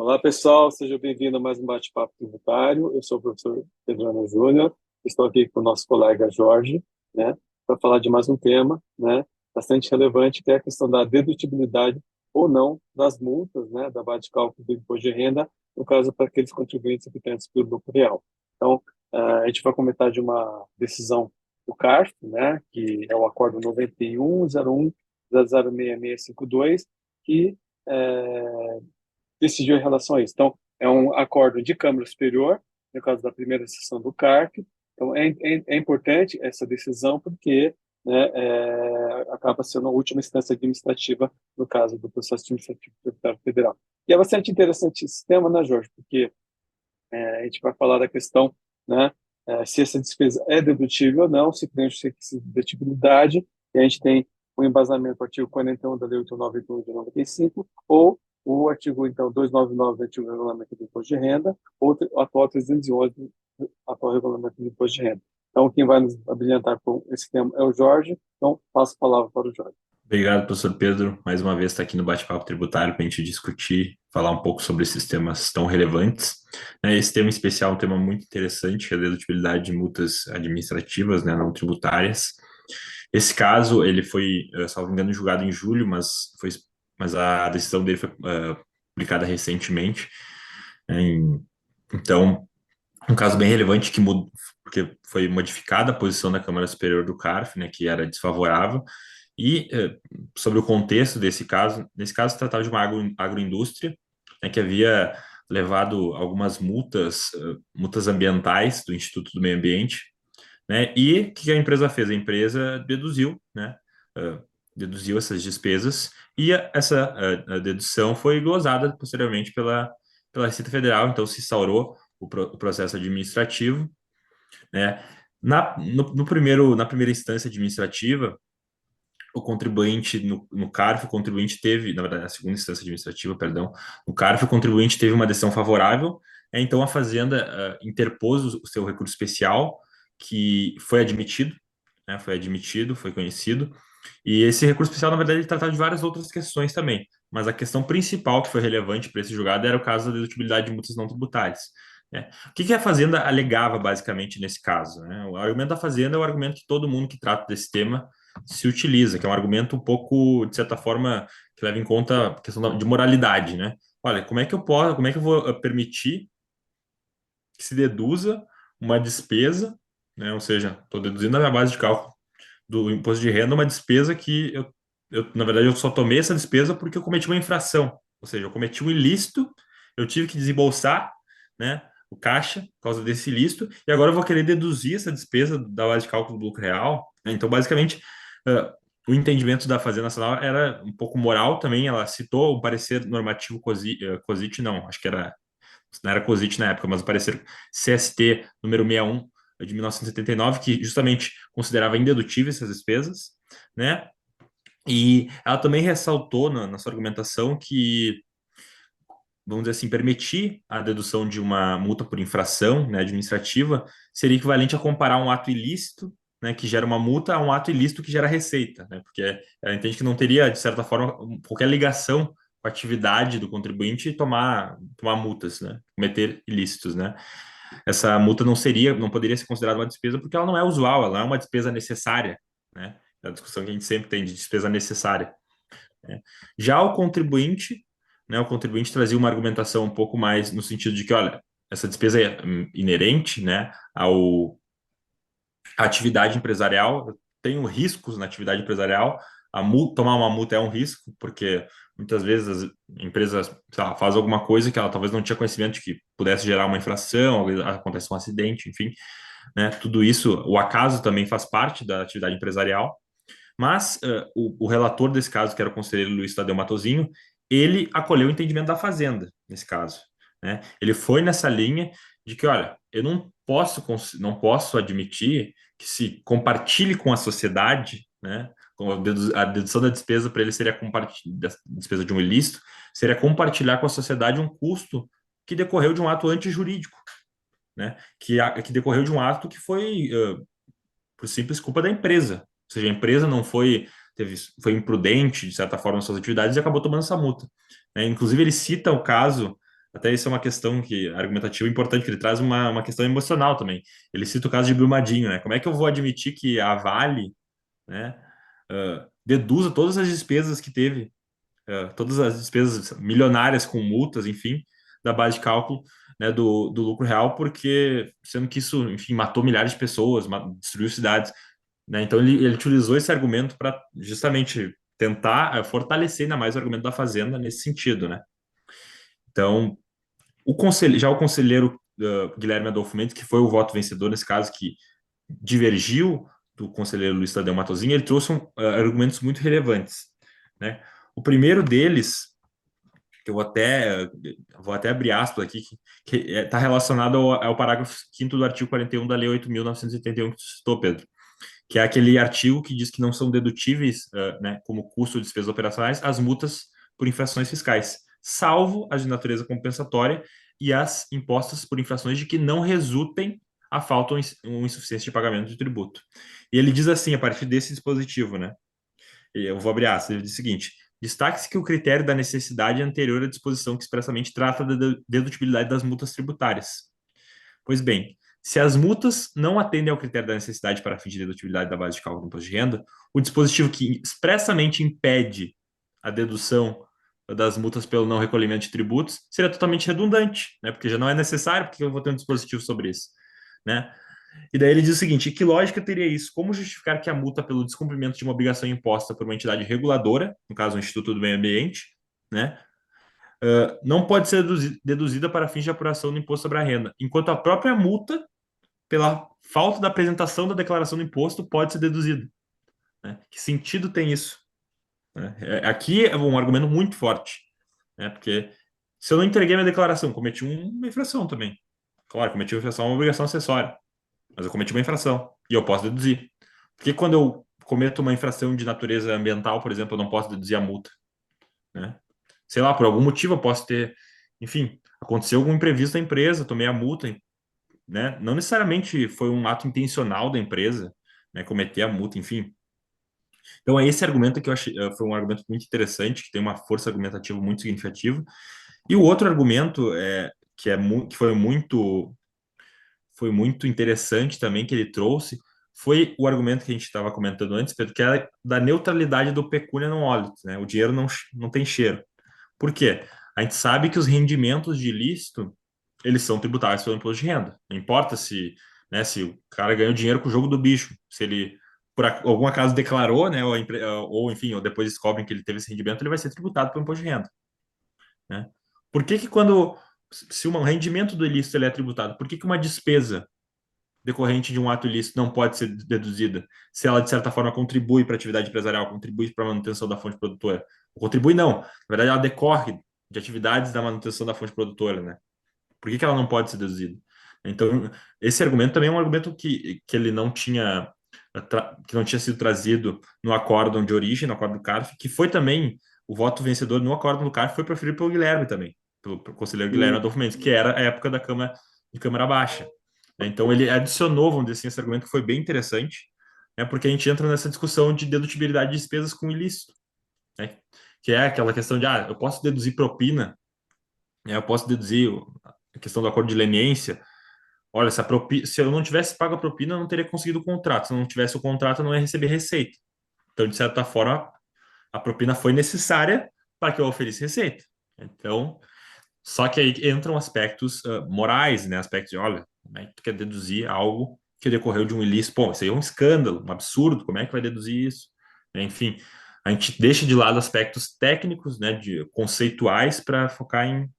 Olá, pessoal, seja bem-vindo a mais um bate-papo tributário. Eu sou o professor Pedro Júnior, estou aqui com o nosso colega Jorge, né, para falar de mais um tema, né, bastante relevante, que é a questão da dedutibilidade ou não das multas, né, da base de cálculo do imposto de renda, no caso para aqueles contribuintes habitantes pelo lucro real. Então, a gente vai comentar de uma decisão do CARF, né, que é o Acordo 91.01.006.652, que decidiu em relação a isso. Então, é um acordo de Câmara Superior, no caso da primeira sessão do CARF. Então, é importante essa decisão porque, né, acaba sendo a última instância administrativa no caso do processo administrativo tributário federal. E é bastante interessante esse tema, né, Jorge? Porque a gente vai falar da questão, né, se essa despesa é dedutível ou não, se tem dedutibilidade, e a gente tem o embasamento do artigo 41 da Lei 8.981 de 95, ou o artigo, então, 299 do antigo regulamento do imposto de renda, ou o atual 311 do atual regulamento do imposto de renda. Então, quem vai nos abrilhantar com esse tema é o Jorge, então passo a palavra para o Jorge. Obrigado, professor Pedro. Mais uma vez está aqui no Bate-Papo Tributário para a gente discutir, falar um pouco sobre esses temas tão relevantes. Esse tema em especial é um tema muito interessante, que é a dedutibilidade de multas administrativas, né, não tributárias. Esse caso, ele foi, salvo engano, julgado em julho, mas a decisão dele foi publicada recentemente. Então, um caso bem relevante que mudou, porque foi modificada a posição da Câmara Superior do CARF, né, que era desfavorável. E sobre o contexto desse caso, nesse caso se tratava de uma agroindústria, né, que havia levado algumas multas ambientais do Instituto do Meio Ambiente, né? E o que a empresa fez? A empresa deduziu, né? eh, Deduziu essas despesas e a dedução foi glosada posteriormente pela Receita Federal, então se instaurou o processo administrativo, né? Na primeira instância administrativa, o contribuinte no CARF, o contribuinte teve, na verdade, na segunda instância administrativa, perdão, no CARF, o contribuinte teve uma decisão favorável, então a Fazenda interpôs o seu recurso especial, que foi admitido, né, foi admitido, foi conhecido, e esse recurso especial, na verdade, ele tratava de várias outras questões também, mas a questão principal que foi relevante para esse julgado era o caso da dedutibilidade de multas não tributárias. Né? O que a Fazenda alegava, basicamente, nesse caso? Né? O argumento da Fazenda é o argumento que todo mundo que trata desse tema se utiliza, que é um argumento um pouco, de certa forma, que leva em conta a questão de moralidade, né? Olha, como é que eu vou permitir que se deduza uma despesa, né? Ou seja, estou deduzindo a minha base de cálculo do imposto de renda uma despesa que na verdade, eu só tomei essa despesa porque eu cometi uma infração, ou seja, eu cometi um ilícito, eu tive que desembolsar, né? O caixa, por causa desse ilícito, e agora eu vou querer deduzir essa despesa da base de cálculo do lucro real, né? Então, basicamente, uh, o entendimento da Fazenda Nacional era um pouco moral também. Ela citou o parecer normativo COSIT, não, acho que não era COSIT na época, mas o parecer CST número 61 de 1979, que justamente considerava indedutíveis essas despesas, né? E ela também ressaltou na sua argumentação que, vamos dizer assim, permitir a dedução de uma multa por infração, né, administrativa seria equivalente a comparar um ato ilícito, né, que gera uma multa, a um ato ilícito que gera receita, né, porque ela entende que não teria, de certa forma, qualquer ligação com a atividade do contribuinte tomar multas, né, cometer ilícitos, né. Essa multa não poderia ser considerada uma despesa porque ela não é usual, ela é uma despesa necessária, né, é a discussão que a gente sempre tem de despesa necessária, né? Já o contribuinte trazia uma argumentação um pouco mais no sentido de que, olha, essa despesa é inerente, né, à atividade empresarial, eu tenho riscos na atividade empresarial, tomar uma multa é um risco, porque muitas vezes as empresas, sei lá, fazem alguma coisa que ela talvez não tinha conhecimento de que pudesse gerar uma infração, acontece um acidente, enfim, né, tudo isso, o acaso também faz parte da atividade empresarial. Mas o relator desse caso, que era o conselheiro Luiz Tadeu Matosinho, ele acolheu o entendimento da Fazenda nesse caso, né? Ele foi nessa linha de que, olha, eu não posso admitir que se compartilhe com a sociedade, né? A dedução da despesa para ele seria da despesa de um ilícito, seria compartilhar com a sociedade um custo que decorreu de um ato antijurídico, né? Que decorreu de um ato que foi por simples culpa da empresa. Ou seja, a empresa não foi imprudente, de certa forma, nas suas atividades e acabou tomando essa multa. Inclusive, ele cita o caso até isso é uma questão que argumentativa importante, que ele traz uma questão emocional também. Ele cita o caso de Brumadinho, né? Como é que eu vou admitir que a Vale, né, deduza todas as despesas que teve, todas as despesas milionárias com multas, enfim, da base de cálculo, né, do lucro real, porque sendo que isso, enfim, matou milhares de pessoas, destruiu cidades, né? Então ele utilizou esse argumento para justamente tentar fortalecer ainda mais o argumento da Fazenda nesse sentido, né? Então, já o conselheiro Guilherme Adolfo Mendes, que foi o voto vencedor nesse caso, que divergiu do conselheiro Luiz Tadeu Matosinho, ele trouxe argumentos muito relevantes, né? O primeiro deles, que eu vou até abrir aspas aqui, que está relacionado ao parágrafo 5º do artigo 41 da Lei 8.981 que tu citou, Pedro, que é aquele artigo que diz que não são dedutíveis, né, como custo de despesas operacionais, as multas por infrações fiscais, salvo as de natureza compensatória e as impostas por infrações de que não resultem a falta ou insuficiência de pagamento de tributo. E ele diz assim, a partir desse dispositivo, né? Eu vou abrir aspas, ele diz o seguinte: destaque-se que o critério da necessidade é anterior à disposição que expressamente trata da dedutibilidade das multas tributárias. Pois bem, se as multas não atendem ao critério da necessidade para fim de dedutibilidade da base de cálculo do imposto de renda, o dispositivo que expressamente impede a dedução das multas pelo não recolhimento de tributos seria totalmente redundante, né? Porque já não é necessário, porque eu vou ter um dispositivo sobre isso, né? E daí ele diz o seguinte: que lógica teria isso? Como justificar que a multa pelo descumprimento de uma obrigação imposta por uma entidade reguladora, no caso o Instituto do Meio Ambiente, né, não pode ser deduzida para fins de apuração do imposto sobre a renda, enquanto a própria multa, pela falta da apresentação da declaração do imposto, pode ser deduzida, né? Que sentido tem isso? Né? Aqui é um argumento muito forte, né? Porque se eu não entreguei minha declaração, cometi uma infração também. Claro, cometi uma infração, é uma obrigação acessória, mas eu cometi uma infração e eu posso deduzir. Porque quando eu cometo uma infração de natureza ambiental, por exemplo, eu não posso deduzir a multa, né? Sei lá, por algum motivo eu posso ter, enfim, aconteceu algum imprevisto na empresa, tomei a multa, né? Não necessariamente foi um ato intencional da empresa, né, cometer a multa, enfim. Então é esse argumento que eu achei, foi um argumento muito interessante, que tem uma força argumentativa muito significativa. E o outro argumento que foi muito interessante também que ele trouxe foi o argumento que a gente estava comentando antes, Pedro, que é da neutralidade do pecúnia non olet, né? O dinheiro não tem cheiro. Por quê? A gente sabe que os rendimentos de ilícito, eles são tributáveis pelo imposto de renda. Não importa se, né, se o cara ganhou dinheiro com o jogo do bicho, se ele por algum acaso declarou, né, ou enfim, ou depois descobrem que ele teve esse rendimento, ele vai ser tributado pelo imposto de renda, né? Por que que quando se um rendimento do ilícito ele é tributado, por que que uma despesa decorrente de um ato ilícito não pode ser deduzida se ela, de certa forma, contribui para a atividade empresarial, contribui para a manutenção da fonte produtora? Contribui não. Na verdade, ela decorre de atividades da manutenção da fonte produtora, né? Por que que ela não pode ser deduzida? Então, esse argumento também é um argumento que ele não tinha que não tinha sido trazido no acórdão de origem, no acórdão do CARF, que foi também o voto vencedor no acórdão do CARF foi proferido pelo Guilherme também, pelo conselheiro Guilherme Sim. Adolfo Mendes, que era a época da Câmara de Câmara Baixa, né? Então ele adicionou, vamos dizer assim, esse argumento que foi bem interessante, né? Porque a gente entra nessa discussão de dedutibilidade de despesas com ilícito, né? Que é aquela questão de, eu posso deduzir propina, né? Eu posso deduzir a questão do acordo de leniência. Olha, se eu não tivesse pago a propina, eu não teria conseguido o contrato. Se eu não tivesse o contrato, eu não ia receber receita. Então, de certa forma, a propina foi necessária para que eu ofereça receita. Então, só que aí entram aspectos morais, né? Aspectos de, olha, como é que tu quer deduzir algo que decorreu de um ilícito? Pô, isso aí é um escândalo, um absurdo, como é que vai deduzir isso? Enfim, a gente deixa de lado aspectos técnicos, né, de conceituais para focar em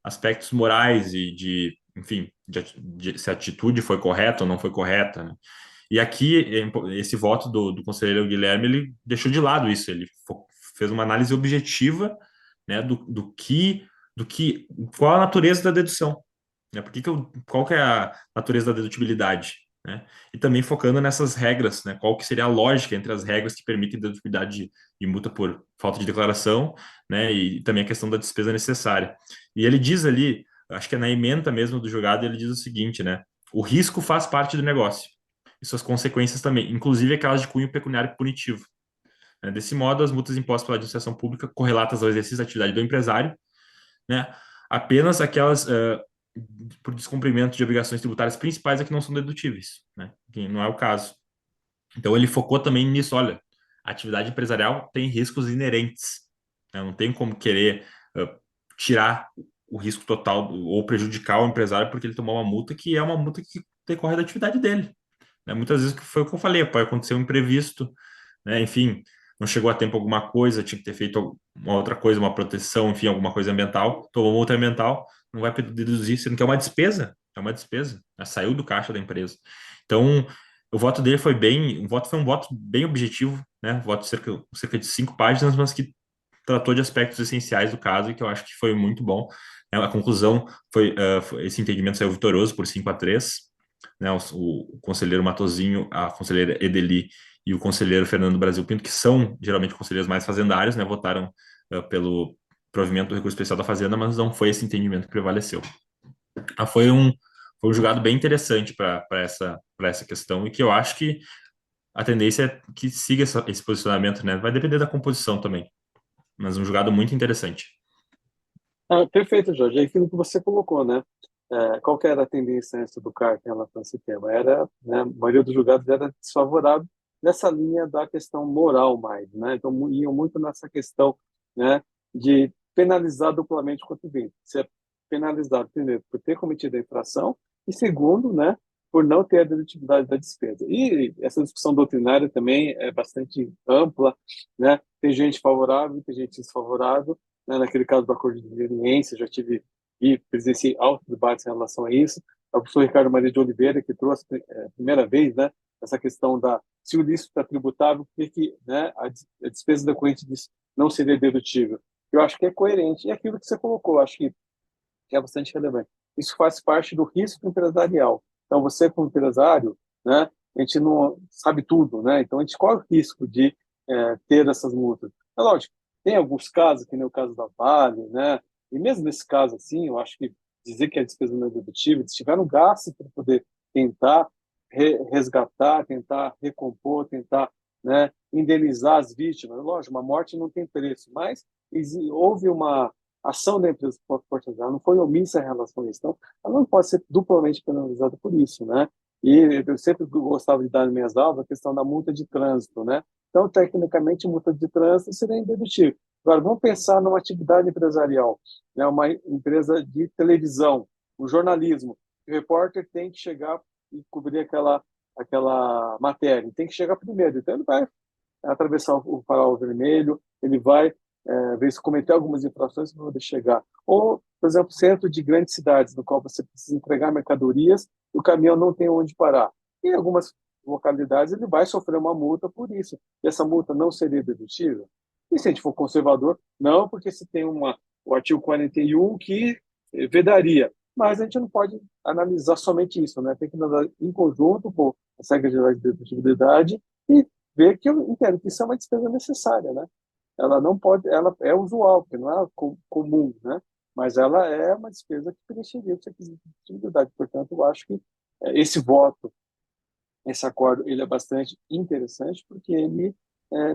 aspectos morais e enfim, se a atitude foi correta ou não foi correta, né? E aqui, esse voto do conselheiro Guilherme, ele deixou de lado isso, ele fez uma análise objetiva, né, qual a natureza da dedução, né? Qual que é a natureza da dedutibilidade, né? E também focando nessas regras, né? Qual que seria a lógica entre as regras que permitem dedutibilidade de multa por falta de declaração, né? E também a questão da despesa necessária. E ele diz ali, acho que é na ementa mesmo do julgado, ele diz o seguinte, né? O risco faz parte do negócio e suas consequências também, inclusive aquelas de cunho pecuniário punitivo, né? Desse modo, as multas impostas pela administração pública correlatas ao exercício da atividade do empresário, né, apenas aquelas por descumprimento de obrigações tributárias principais é que não são dedutíveis, né? Que não é o caso. Então ele focou também nisso, olha, a atividade empresarial tem riscos inerentes, né? Não tem como querer tirar o risco total ou prejudicar o empresário porque ele tomou uma multa que é uma multa que decorre da atividade dele, né? Muitas vezes foi o que eu falei, pode acontecer um imprevisto, né? Enfim, não chegou a tempo alguma coisa, tinha que ter feito uma outra coisa, uma proteção, enfim, alguma coisa ambiental, tomou multa ambiental, não vai poder deduzir, sendo que é uma despesa, né? Saiu do caixa da empresa. Então, o voto dele foi bem, foi um voto bem objetivo, né? Um voto de cerca de 5 páginas, mas que tratou de aspectos essenciais do caso e que eu acho que foi muito bom. A conclusão esse entendimento saiu vitorioso por 5-3, né? O conselheiro Matozinho, a conselheira Edeli e o conselheiro Fernando Brasil Pinto, que são geralmente conselheiros mais fazendários, né? Votaram pelo provimento do recurso especial da Fazenda, mas não foi esse entendimento que prevaleceu. Foi um julgado bem interessante para essa questão e que eu acho que a tendência é que siga esse posicionamento, né? Vai depender da composição também, mas um julgado muito interessante. Perfeito, Jorge. É aquilo que você colocou, né? Qual que era a tendência antes do CARF em relação a esse tema? Era, né, a maioria dos julgados era desfavorável nessa linha da questão moral mais, né? Então, iam muito nessa questão, né, de penalizar duplamente o contribuinte. Ser penalizado, primeiro, por ter cometido a infração e, segundo, né, por não ter a dedutividade da despesa. E essa discussão doutrinária também é bastante ampla, né? Tem gente favorável, tem gente desfavorável, né? Naquele caso do acordo de leniência, já tive e presenciei altos debates em relação a isso. O professor Ricardo Maria de Oliveira, que trouxe a primeira vez, né, essa questão da se o lícito está tributável, por que, né, a despesa decorrente disso não seria dedutível? Eu acho que é coerente. E aquilo que você colocou, acho que é bastante relevante. Isso faz parte do risco empresarial. Então, você, como empresário, né, a gente não sabe tudo, né? Então, a gente corre o risco de ter essas multas. É lógico, tem alguns casos, que nem o caso da Vale, né? E mesmo nesse caso, assim, eu acho que dizer que a despesa não é dedutível, eles tiveram gasto para poder tentar resgatar, tentar recompor, tentar, né, indenizar as vítimas. Lógico, uma morte não tem preço, mas houve uma ação da empresa portuguesa, ela não foi omissa em relação a isso. Então, ela não pode ser duplamente penalizada por isso, né? E eu sempre gostava de dar nas minhas aulas a questão da multa de trânsito, né? Então, tecnicamente, multa de trânsito seria indedutível. Agora, vamos pensar numa atividade empresarial, né? Uma empresa de televisão, o jornalismo. O repórter tem que chegar e cobrir aquela matéria, tem que chegar primeiro. Então, ele vai atravessar o farol vermelho, ele vai ver se cometer algumas infrações para poder chegar. Ou, por exemplo, centro de grandes cidades, no qual você precisa entregar mercadorias e o caminhão não tem onde parar. Em algumas localidades, ele vai sofrer uma multa por isso. E essa multa não seria dedutível? E se a gente for conservador, não, porque se tem o artigo 41 que vedaria. Mas a gente não pode analisar somente isso, né? Tem que analisar em conjunto com a regra geral de dedutibilidade e ver que eu entendo que isso é uma despesa necessária, né? Ela não pode, ela é usual, porque não é comum, né? Mas ela é uma despesa que preencheria o requisito de utilidade. Portanto, eu acho que esse voto, esse acordo, ele é bastante interessante porque ele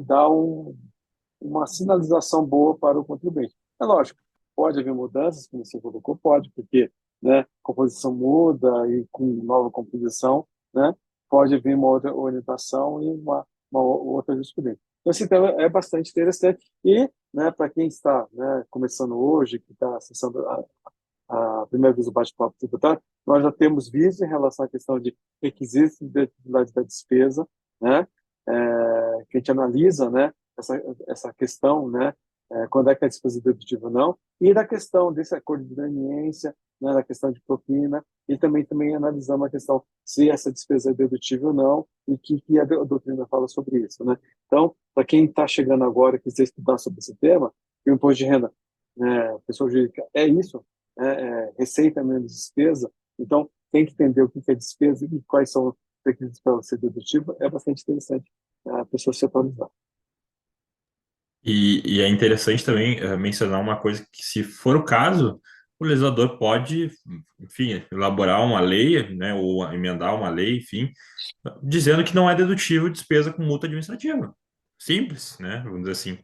dá uma sinalização boa para o contribuinte. É lógico, pode haver mudanças, como você colocou, pode, porque, né, a composição muda e com nova composição, né, pode haver uma outra orientação e uma outra jurisprudência. Então, esse tema é bastante interessante e, né, para quem está, né, começando hoje, que está acessando a primeira vez o bate-papo tributário, nós já temos visto em relação à questão de requisitos de dedutibilidade da despesa, né, que a gente analisa, né, essa questão, né, quando é que é despesa dedutível ou não, e da questão desse acordo de leniência, né, da questão de propina, e também analisamos a questão se essa despesa é dedutível ou não, e que a doutrina fala sobre isso, né. Então, para quem está chegando agora e quiser estudar sobre esse tema, o imposto de renda, né, pessoa jurídica, é isso, receita menos despesa, então tem que entender o que é despesa e quais são os requisitos para ser dedutível, é bastante interessante a pessoa se atualizar. E é interessante também mencionar uma coisa que, se for o caso, o legislador pode, enfim, elaborar uma lei, né, ou emendar uma lei, enfim, dizendo que não é dedutível despesa com multa administrativa. Simples, né? Vamos dizer assim.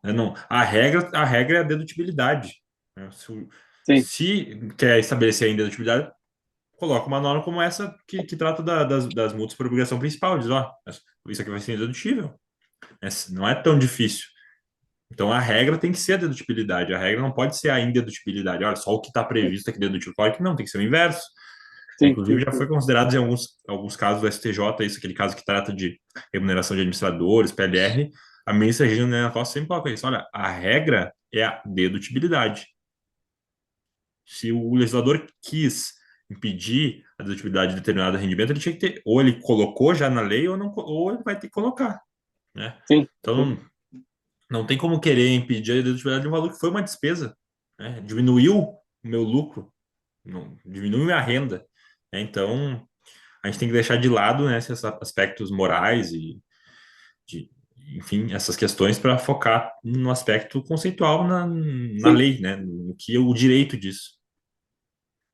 Não, a regra é a dedutibilidade, né? sim, Se quer estabelecer a indedutibilidade, coloca uma norma como essa que trata das multas por obrigação principal. Diz, ó, isso aqui vai ser indedutível. Não é tão difícil. Então a regra tem que ser a dedutibilidade. A regra não pode ser a indedutibilidade. Olha, só o que está previsto é que dedutível. Claro que não, tem que ser o inverso. sim, Inclusive, sim, já foi sim, considerado em alguns casos do STJ, isso, aquele caso que trata de remuneração de administradores, PLR, a ministra Regina Costa sempre coloca isso. Olha, a regra é a dedutibilidade. Se o legislador quis impedir a dedutibilidade de determinado rendimento, ele tinha que ter, ou ele colocou já na lei, ou, não, ou ele vai ter que colocar, né? sim, sim. Então, não tem como querer impedir a dedutibilidade de um valor que foi uma despesa, né? Diminuiu o meu lucro, não, diminuiu minha renda, né? Então, a gente tem que deixar de lado, né, esses aspectos morais e, de, enfim, essas questões para focar no aspecto conceitual na Sim. lei, né? No que é o direito disso.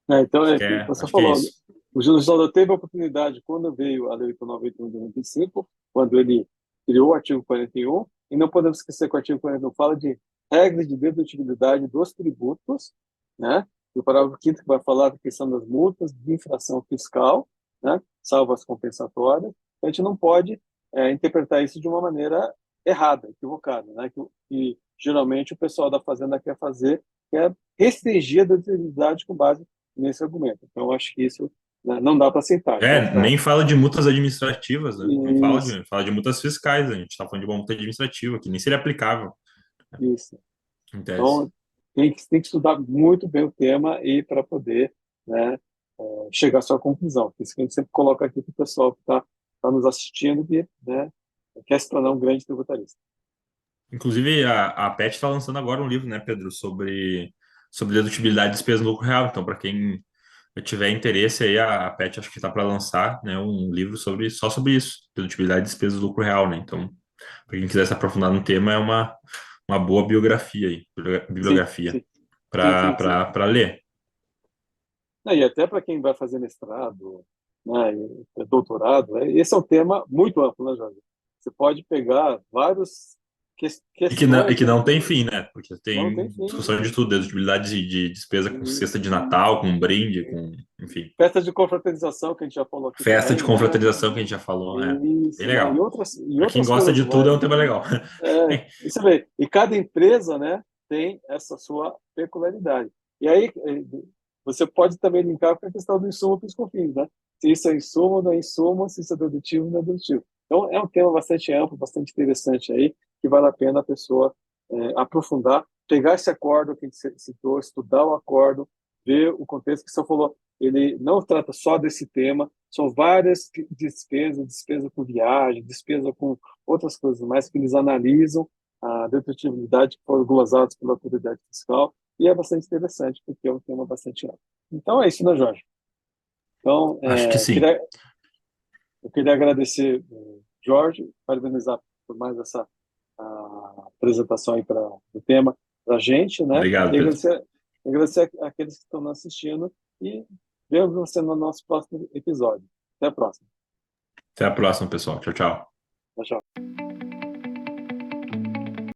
Então, você Acho que é falou, isso. o legislador teve a oportunidade, quando veio a Lei 891 de 95, quando ele criou o artigo 41, e não podemos esquecer que o artigo 41 fala de regras de dedutibilidade dos tributos, né? E o parágrafo 5º que vai falar da questão das multas de infração fiscal, né? Salvo as compensatórias. A gente não pode interpretar isso de uma maneira errada, equivocada, né? Que geralmente o pessoal da Fazenda quer fazer, que é restringir a dedutibilidade com base nesse argumento. Então, eu acho que isso, né, não dá para aceitar. Então, Nem fala de multas administrativas, né? Não isso, fala de multas fiscais. A gente está falando de uma multa administrativa, que nem seria aplicável, isso. em tese. Então, tem que estudar muito bem o tema e para poder, né, chegar à sua conclusão. Por isso que a gente sempre coloca aqui para o pessoal que está nos assistindo, que, né, quer se tornar um grande tributarista. Inclusive, a PET está lançando agora um livro, né, Pedro, sobre dedutibilidade de despesas no lucro real. Então, para quem tiver interesse aí, a PET acho que está para lançar, né, um livro só sobre isso, dedutibilidade de despesas do lucro real, né? Então, para quem quiser se aprofundar no tema, é uma boa biografia aí, Sim, bibliografia sim, sim, sim, sim. para ler. E até para quem vai fazer mestrado, né, e doutorado, esse é um tema muito amplo, né, Jorge? Você pode pegar várias E questões, que né, não que tem fim, né? Porque não tem tem fim. discussão de tudo, dedutibilidade de despesa com cesta de Natal, com brinde, com, enfim, Festa de confraternização, que a gente já falou aqui festa de também, né? confraternização que a gente já falou, bem Isso, né? legal. E Para quem outras gosta coisas de tudo, é mais. um tema legal. E você vê, e cada empresa, né, tem essa sua peculiaridade. E aí, você pode também linkar com a questão do insumo para os confins, né? Se isso é insumo, não é insumo, se isso é dedutivo, não é dedutivo. Então, é um tema bastante amplo, bastante interessante aí, que vale a pena a pessoa aprofundar, pegar esse acordo que a gente citou, estudar o acordo, ver o contexto que você falou. Ele não trata só desse tema, são várias despesas, despesa com viagem, despesa com outras coisas mais, que eles analisam a dedutibilidade que foram glosados pela autoridade fiscal, e é bastante interessante, porque é um tema bastante amplo. Então é isso, né, Jorge? Então, Acho que sim. eu queria agradecer, Jorge, parabenizar por mais essa apresentação aí do tema para a gente, né? Obrigado, E Pedro. agradecer àqueles que estão nos assistindo e vemos você no nosso próximo episódio. Até a próxima. Até a próxima, pessoal. Tchau, tchau. Tchau, tchau.